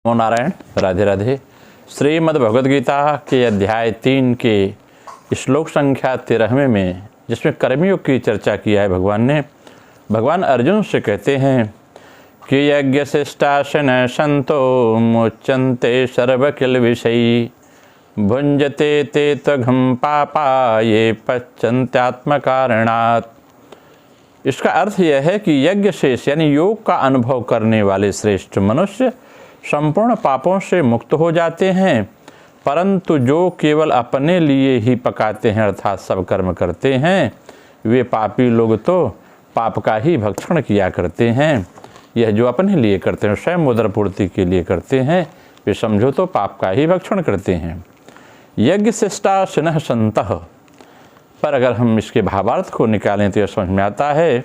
नमो नारायण। राधे राधे। श्रीमद् भगवद गीता के अध्याय 3 के श्लोक संख्या 13वें में, जिसमें कर्मयोग की चर्चा की है, भगवान अर्जुन से कहते हैं कि यज्ञ शिष्टाशन संतो मुच्यन्ते सर्वकिल विषयी भुंजते ते त्वघं पापा ये पच्यन्त्यात्म कारणात्। इसका अर्थ यह है कि यज्ञ शेष यानी योग का अनुभव करने वाले श्रेष्ठ मनुष्य संपूर्ण पापों से मुक्त हो जाते हैं, परंतु जो केवल अपने लिए ही पकाते हैं अर्थात सब कर्म करते हैं, वे पापी लोग तो पाप का ही भक्षण किया करते हैं। यह जो अपने लिए करते हैं, स्वयं उदर पूर्ति के लिए करते हैं, वे समझो तो पाप का ही भक्षण करते हैं। यज्ञ शिष्टा शिनः संतः, पर अगर हम इसके भावार्थ को निकालें तो यह समझ में आता है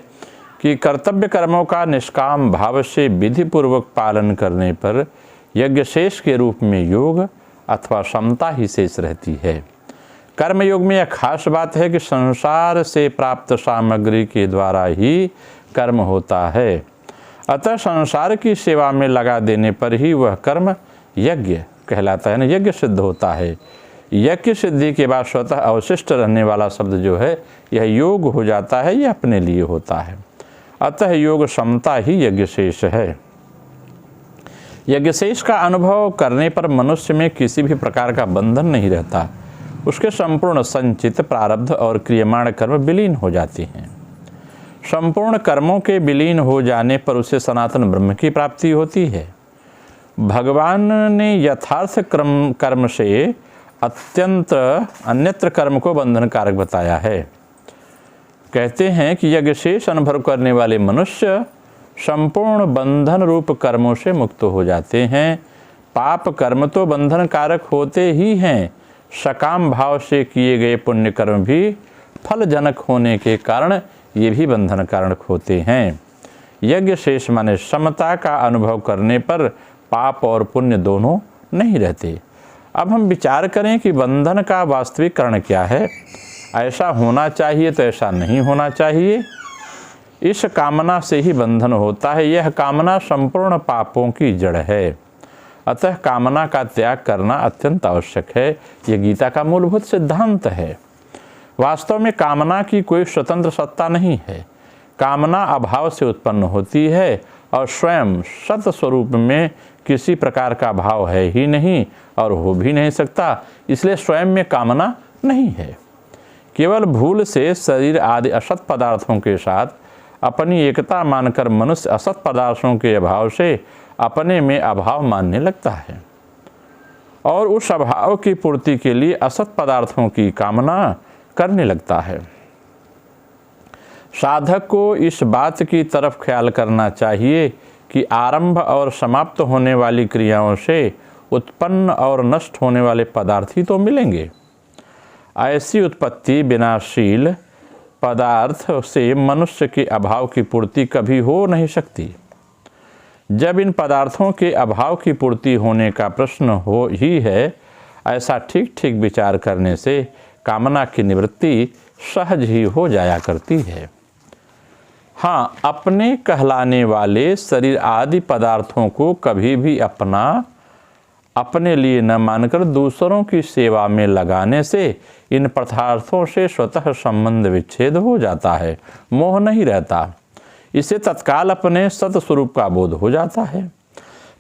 कि कर्तव्य कर्मों का निष्काम भाव से विधिपूर्वक पालन करने पर यज्ञ शेष के रूप में योग अथवा समता ही शेष रहती है। कर्मयोग में यह खास बात है कि संसार से प्राप्त सामग्री के द्वारा ही कर्म होता है, अतः संसार की सेवा में लगा देने पर ही वह कर्म यज्ञ कहलाता है, ना यज्ञ सिद्ध होता है। यज्ञ सिद्धि के बाद स्वतः अवशिष्ट रहने वाला शब्द जो है यह योग हो जाता है, यह अपने लिए होता है। अतः योग समता ही यज्ञ शेष है। यज्ञ शेष का अनुभव करने पर मनुष्य में किसी भी प्रकार का बंधन नहीं रहता, उसके संपूर्ण संचित प्रारब्ध और क्रियमाण कर्म विलीन हो जाते हैं। संपूर्ण कर्मों के विलीन हो जाने पर उसे सनातन ब्रह्म की प्राप्ति होती है। भगवान ने यथार्थ कर्म से अत्यंत अन्यत्र कर्म को बंधन कारक बताया है। कहते हैं कि यज्ञ शेष अनुभव करने वाले मनुष्य संपूर्ण बंधन रूप कर्मों से मुक्त हो जाते हैं। पाप कर्म तो बंधन कारक होते ही हैं, सकाम भाव से किए गए पुण्य कर्म भी फलजनक होने के कारण ये भी बंधन कारक होते हैं। यज्ञ शेष माने समता का अनुभव करने पर पाप और पुण्य दोनों नहीं रहते। अब हम विचार करें कि बंधन का वास्तविक कारण क्या है। ऐसा होना चाहिए तो ऐसा नहीं होना चाहिए, इस कामना से ही बंधन होता है। यह कामना संपूर्ण पापों की जड़ है, अतः कामना का त्याग करना अत्यंत आवश्यक है। यह गीता का मूलभूत सिद्धांत है। वास्तव में कामना की कोई स्वतंत्र सत्ता नहीं है। कामना अभाव से उत्पन्न होती है और स्वयं सत स्वरूप में किसी प्रकार का भाव है ही नहीं और हो भी नहीं सकता, इसलिए स्वयं में कामना नहीं है। केवल भूल से शरीर आदि असत पदार्थों के साथ अपनी एकता मानकर मनुष्य असत पदार्थों के अभाव से अपने में अभाव मानने लगता है और उस अभाव की पूर्ति के लिए असत पदार्थों की कामना करने लगता है। साधक को इस बात की तरफ ख्याल करना चाहिए कि आरंभ और समाप्त होने वाली क्रियाओं से उत्पन्न और नष्ट होने वाले पदार्थ ही तो मिलेंगे। ऐसी उत्पत्ति विनाशील पदार्थ से मनुष्य के अभाव की पूर्ति कभी हो नहीं सकती। जब इन पदार्थों के अभाव की पूर्ति होने का प्रश्न हो ही है, ऐसा ठीक ठीक विचार करने से कामना की निवृत्ति सहज ही हो जाया करती है। हाँ, अपने कहलाने वाले शरीर आदि पदार्थों को कभी भी अपने लिए न मानकर दूसरों की सेवा में लगाने से इन पदार्थों से स्वतः संबंध विच्छेद हो जाता है, मोह नहीं रहता। इससे तत्काल अपने सत स्वरूप का बोध हो जाता है।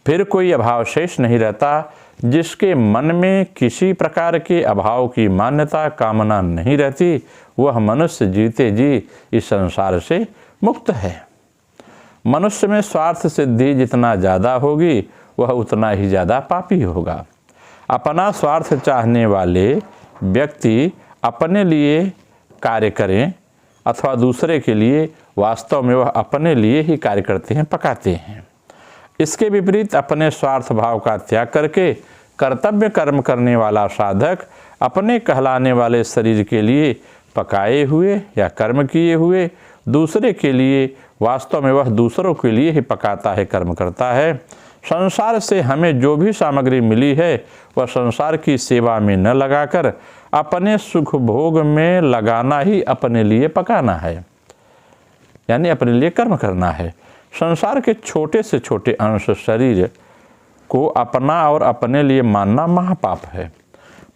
फिर कोई अभाव शेष नहीं रहता। जिसके मन में किसी प्रकार के अभाव की मान्यता कामना नहीं रहती, वह मनुष्य जीते जी इस संसार से मुक्त है। मनुष्य में स्वार्थ सिद्धि जितना ज़्यादा होगी, वह उतना ही ज़्यादा पापी होगा। अपना स्वार्थ चाहने वाले व्यक्ति अपने लिए कार्य करें अथवा दूसरे के लिए, वास्तव में वह अपने लिए ही कार्य करते हैं, पकाते हैं। इसके विपरीत अपने स्वार्थ भाव का त्याग करके कर्तव्य कर्म करने वाला साधक अपने कहलाने वाले शरीर के लिए पकाए हुए या कर्म किए हुए दूसरे के लिए, वास्तव में वह दूसरों के लिए ही पकाता है, कर्म करता है। संसार से हमें जो भी सामग्री मिली है वह संसार की सेवा में न लगाकर अपने सुख भोग में लगाना ही अपने लिए पकाना है, यानी अपने लिए कर्म करना है। संसार के छोटे से छोटे अंश शरीर को अपना और अपने लिए मानना महापाप है,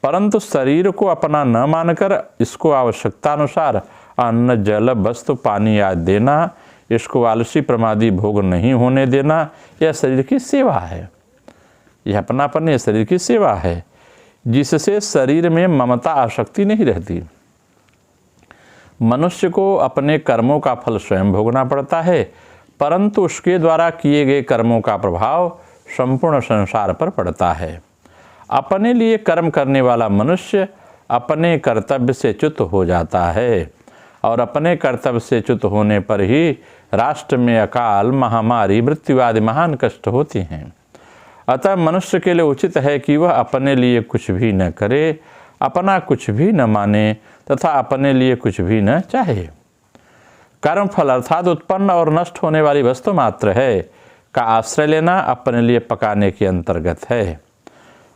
परंतु शरीर को अपना न मानकर इसको आवश्यकता अनुसार अन्न, जल, वस्त्र, पानी आदि देना, इसको आलसी प्रमादी भोग नहीं होने देना, यह शरीर की सेवा है। यह अपनापन यह शरीर की सेवा है, जिससे शरीर में ममता आसक्ति नहीं रहती। मनुष्य को अपने कर्मों का फल स्वयं भोगना पड़ता है, परंतु उसके द्वारा किए गए कर्मों का प्रभाव संपूर्ण संसार पर पड़ता है। अपने लिए कर्म करने वाला मनुष्य अपने कर्तव्य से च्युत हो जाता है, और अपने कर्तव्य से च्युत होने पर ही राष्ट्र में अकाल, महामारी, मृत्यु आदि महान कष्ट होते हैं। अतः मनुष्य के लिए उचित है कि वह अपने लिए कुछ भी न करे, अपना कुछ भी न माने तथा अपने लिए कुछ भी न चाहे। कर्म फल अर्थात उत्पन्न और नष्ट होने वाली वस्तु मात्र है का आश्रय लेना अपने लिए पकाने के अंतर्गत है।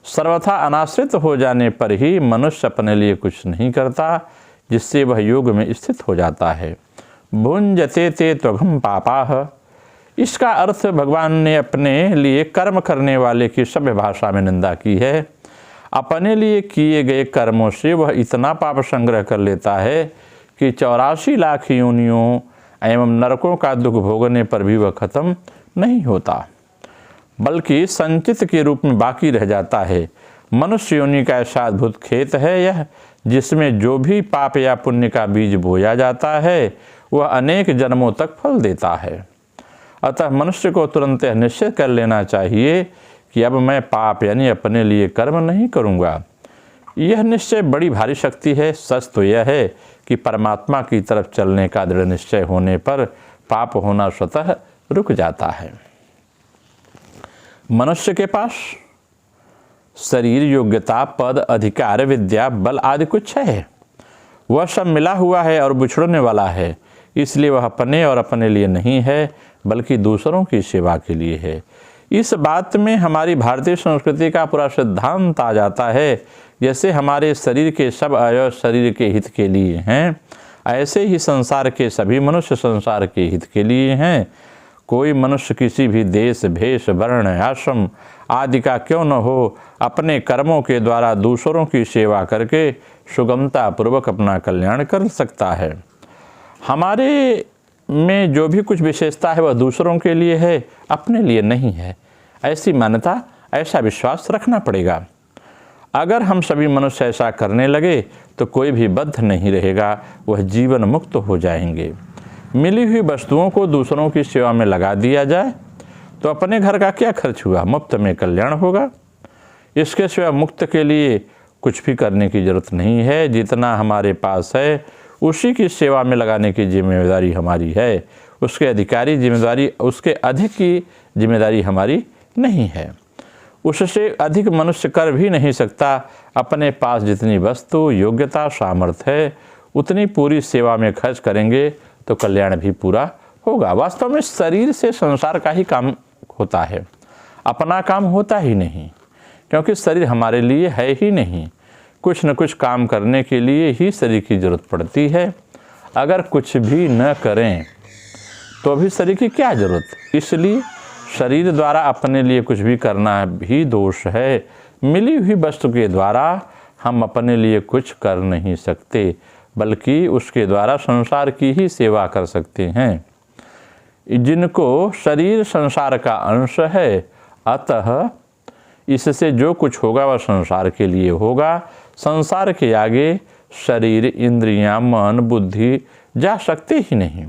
सर्वथा अनाश्रित हो जाने पर ही मनुष्य अपने लिए कुछ नहीं करता, जिससे वह योग में स्थित हो जाता है। भुंजते ते त्वघम पापाह, इसका अर्थ भगवान ने अपने लिए कर्म करने वाले की सभ्य भाषा में निंदा की है। अपने लिए किए गए कर्मों से वह इतना पाप संग्रह कर लेता है कि 84 लाख योनियों एवं नरकों का दुख भोगने पर भी वह खत्म नहीं होता, बल्कि संचित के रूप में बाकी रह जाता है। मनुष्य योनि का ऐसा अद्भुत खेत है यह, जिसमें जो भी पाप या पुण्य का बीज बोया जाता है वह अनेक जन्मों तक फल देता है। अतः मनुष्य को तुरंत निश्चय कर लेना चाहिए कि अब मैं पाप यानी अपने लिए कर्म नहीं करूँगा। यह निश्चय बड़ी भारी शक्ति है। सच तो यह है कि परमात्मा की तरफ चलने का दृढ़ निश्चय होने पर पाप होना स्वतः रुक जाता है। मनुष्य के पास शरीर, योग्यता, पद, अधिकार, विद्या, बल आदि कुछ है, वह सब मिला हुआ है और बिछड़ने वाला है। इसलिए वह अपने और अपने लिए नहीं है, बल्कि दूसरों की सेवा के लिए है। इस बात में हमारी भारतीय संस्कृति का पूरा सिद्धांत आ जाता है। जैसे हमारे शरीर के सब अवयव शरीर के हित के लिए हैं, ऐसे ही संसार के सभी मनुष्य संसार के हित के लिए हैं। कोई मनुष्य किसी भी देश, भेष, वर्ण, आश्रम आदि का क्यों न हो, अपने कर्मों के द्वारा दूसरों की सेवा करके सुगमता पूर्वक अपना कल्याण कर सकता है। हमारे में जो भी कुछ विशेषता है वह दूसरों के लिए है, अपने लिए नहीं है। ऐसी मान्यता, ऐसा विश्वास रखना पड़ेगा। अगर हम सभी मनुष्य ऐसा करने लगे तो कोई भी बद्ध नहीं रहेगा, वह जीवन मुक्त हो जाएंगे। मिली हुई वस्तुओं को दूसरों की सेवा में लगा दिया जाए तो अपने घर का क्या खर्च हुआ, मुफ्त में कल्याण होगा। इसके सिवा मुक्त के लिए कुछ भी करने की जरूरत नहीं है। जितना हमारे पास है उसी की सेवा में लगाने की जिम्मेदारी हमारी है। उसके अधिक की जिम्मेदारी हमारी नहीं है। उससे अधिक मनुष्य कर भी नहीं सकता। अपने पास जितनी वस्तु, योग्यता, सामर्थ्य है उतनी पूरी सेवा में खर्च करेंगे तो कल्याण भी पूरा होगा। वास्तव में शरीर से संसार का ही काम होता है, अपना काम होता ही नहीं, क्योंकि शरीर हमारे लिए है ही नहीं। कुछ न कुछ काम करने के लिए ही शरीर की जरूरत पड़ती है। अगर कुछ भी न करें तो भी शरीर की क्या जरूरत। इसलिए शरीर द्वारा अपने लिए कुछ भी करना भी दोष है। मिली हुई वस्तु के द्वारा हम अपने लिए कुछ कर नहीं सकते, बल्कि उसके द्वारा संसार की ही सेवा कर सकते हैं। जिनको शरीर संसार का अंश है, अतः इससे जो कुछ होगा वह संसार के लिए होगा। संसार के आगे शरीर, इंद्रियां, मन, बुद्धि जा सकते ही नहीं।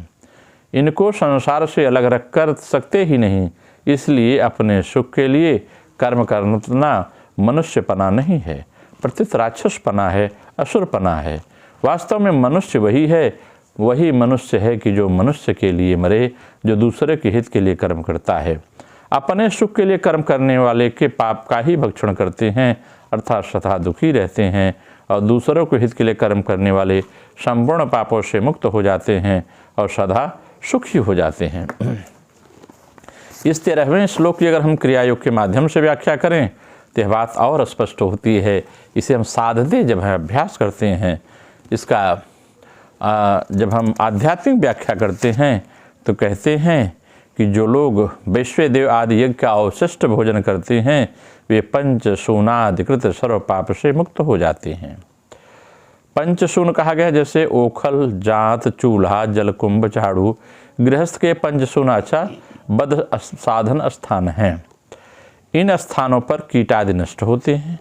इनको संसार से अलग रख कर सकते ही नहीं। इसलिए अपने सुख के लिए कर्म करना मनुष्यपना नहीं है, प्रत्युत राक्षसपना है, असुरपना है। वास्तव में मनुष्य वही मनुष्य है कि जो मनुष्य के लिए मरे, जो दूसरे के हित के लिए कर्म करता है। अपने सुख के लिए कर्म करने वाले के पाप का ही भक्षण करते हैं, अर्थात सदा दुखी रहते हैं, और दूसरों के हित के लिए कर्म करने वाले संपूर्ण पापों से मुक्त हो जाते हैं और सदा सुखी हो जाते हैं। इस 13वें श्लोक की अगर हम क्रिया योग के माध्यम से व्याख्या करें तो यह बात और स्पष्ट होती है। इसे हम साधते जब हम अभ्यास करते हैं, इसका जब हम आध्यात्मिक व्याख्या करते हैं तो कहते हैं कि जो लोग वैश्वदेव आदि यज्ञ का अवशिष्ट भोजन करते हैं वे पंचसूनाधिकृत सर्व पाप से मुक्त हो जाते हैं। पंचसून कहा गया जैसे ओखल, जांत, चूल्हा, जलकुंभ, झाड़ू गृहस्थ के पंचसून अच्छा बद साधन स्थान हैं। इन स्थानों पर कीट आदि नष्ट होते हैं।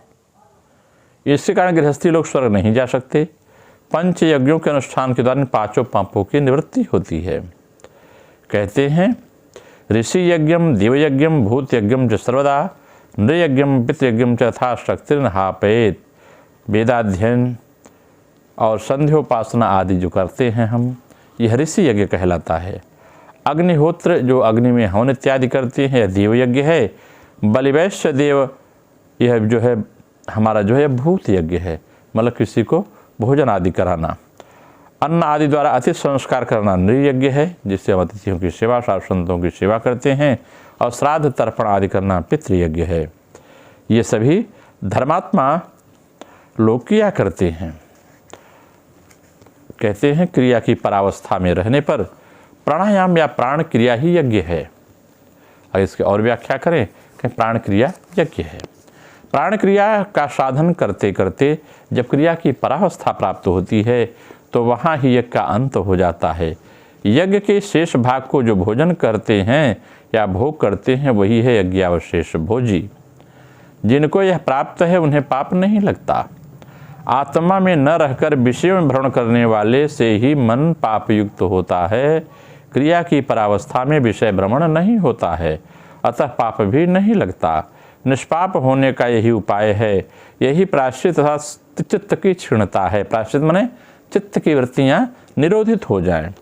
इसके कारण गृहस्थी लोग स्वर्ग नहीं जा सकते। पंच यज्ञों के अनुष्ठान के द्वारा पांचों पापों की निवृत्ति होती है। कहते हैं ऋषि यज्ञम देवयज्ञम भूत यज्ञम च सर्वदा नृयज्ञम पितृयज्ञम च यथा शक्तिर्नहापेत। वेदाध्ययन और संध्योपासना आदि जो करते हैं हम, यह ऋषि यज्ञ कहलाता है। अग्निहोत्र जो अग्नि में हवन इत्यादि करते हैं यह देवयज्ञ है। बलिवैश्य देव यह जो है हमारा जो है भूत यज्ञ है, मतलब किसी को भोजन आदि कराना। अन्न आदि द्वारा अतिथि संस्कार करना नृयज्ञ है, जिससे हम अतिथियों की सेवा, साधु संतों की सेवा करते हैं। और श्राद्ध तर्पण आदि करना पितृयज्ञ है। ये सभी धर्मात्मा लोग किया करते हैं। कहते हैं क्रिया की परावस्था में रहने पर प्राणायाम या प्राण क्रिया ही यज्ञ है। अगर इसकी और व्याख्या करें कि प्राण क्रिया यज्ञ है। प्राण क्रिया का साधन करते करते जब क्रिया की परावस्था प्राप्त होती है तो वहाँ ही यज्ञ का अंत हो जाता है। यज्ञ के शेष भाग को जो भोजन करते हैं या भोग करते हैं वही है यज्ञावशेष भोजी। जिनको यह प्राप्त है उन्हें पाप नहीं लगता। आत्मा में न रहकर विषय में भ्रमण करने वाले से ही मन पाप युक्त होता है। क्रिया की परावस्था में विषय भ्रमण नहीं होता है, अतः पाप भी नहीं लगता। निष्पाप होने का यही उपाय है। यही प्रायश्चित तथा चित्त की क्षीणता है। प्रायश्चित माने चित्त की वृत्तियां निरोधित हो जाएं।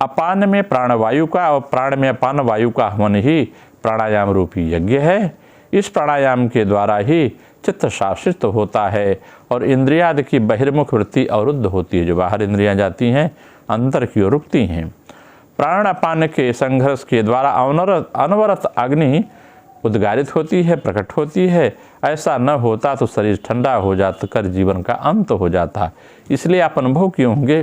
अपान में प्राणवायु का और प्राण में अपान वायु का हवन ही प्राणायाम रूपी यज्ञ है। इस प्राणायाम के द्वारा ही चित्त शासित होता है और इंद्रियादि की बहिर्मुख वृत्ति अवरुद्ध होती है। जो बाहर इंद्रियां जाती हैं अंतर की ओर रुकती हैं। प्राण अपान के संघर्ष के द्वारा अनवरत अग्नि उद्गारित होती है, प्रकट होती है। ऐसा न होता तो शरीर ठंडा हो जाता कर जीवन का अंत हो जाता। इसलिए आप अनुभव किए होंगे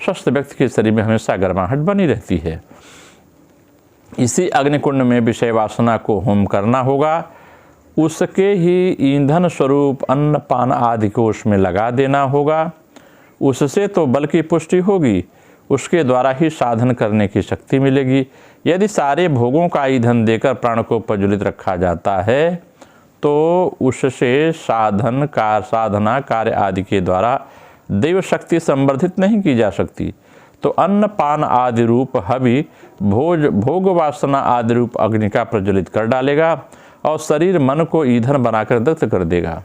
स्वस्थ व्यक्ति के शरीर में हमेशा गर्माहट बनी रहती है। इसी अग्निकुंड में विषय वासना को होम करना होगा। उसके ही ईंधन स्वरूप अन्न पान आदि को उसमें लगा देना होगा। उससे तो बल की पुष्टि होगी, उसके द्वारा ही साधन करने की शक्ति मिलेगी। यदि सारे भोगों का ईंधन देकर प्राण को प्रज्वलित रखा जाता है तो उससे साधना कार्य आदि के द्वारा दैव शक्ति संवर्धित नहीं की जा सकती। तो अन्न पान आदि रूप हवि भोग वासना आदि रूप अग्नि का प्रज्वलित कर डालेगा और शरीर मन को ईंधन बनाकर दग्ध कर देगा।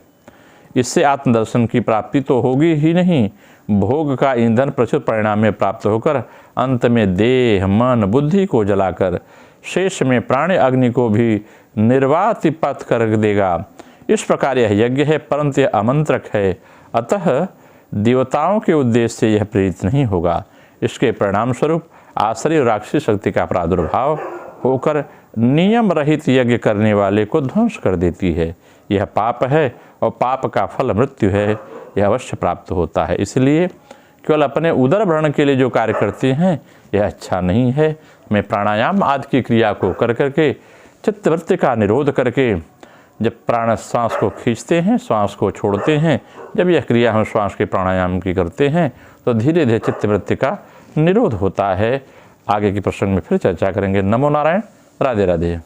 इससे आत्मदर्शन की प्राप्ति तो होगी ही नहीं, भोग का ईंधन प्रचुर परिणाम में प्राप्त होकर अंत में देह मन बुद्धि को जलाकर शेष में प्राण अग्नि को भी निर्वातिपत कर देगा। इस प्रकार यह यज्ञ है, परंतु यह आमंत्रक है। अतः देवताओं के उद्देश्य से यह प्रेरित नहीं होगा। इसके परिणाम स्वरूप आश्रय और राक्षसी शक्ति का प्रादुर्भाव होकर नियम रहित यज्ञ करने वाले को ध्वंस कर देती है। यह पाप है और पाप का फल मृत्यु है, यह अवश्य प्राप्त होता है। इसलिए केवल अपने उदर भरण के लिए जो कार्य करते हैं यह अच्छा नहीं है। मैं प्राणायाम आदि की क्रिया को कर करके चित्तवृत्ति का निरोध करके जब प्राण श्वास को खींचते हैं, श्वास को छोड़ते हैं, जब यह क्रिया हम श्वास के प्राणायाम की करते हैं तो धीरे धीरे चित्तवृत्ति का निरोध होता है। आगे के प्रसंग में फिर चर्चा करेंगे। नमो नारायण। राधे राधे।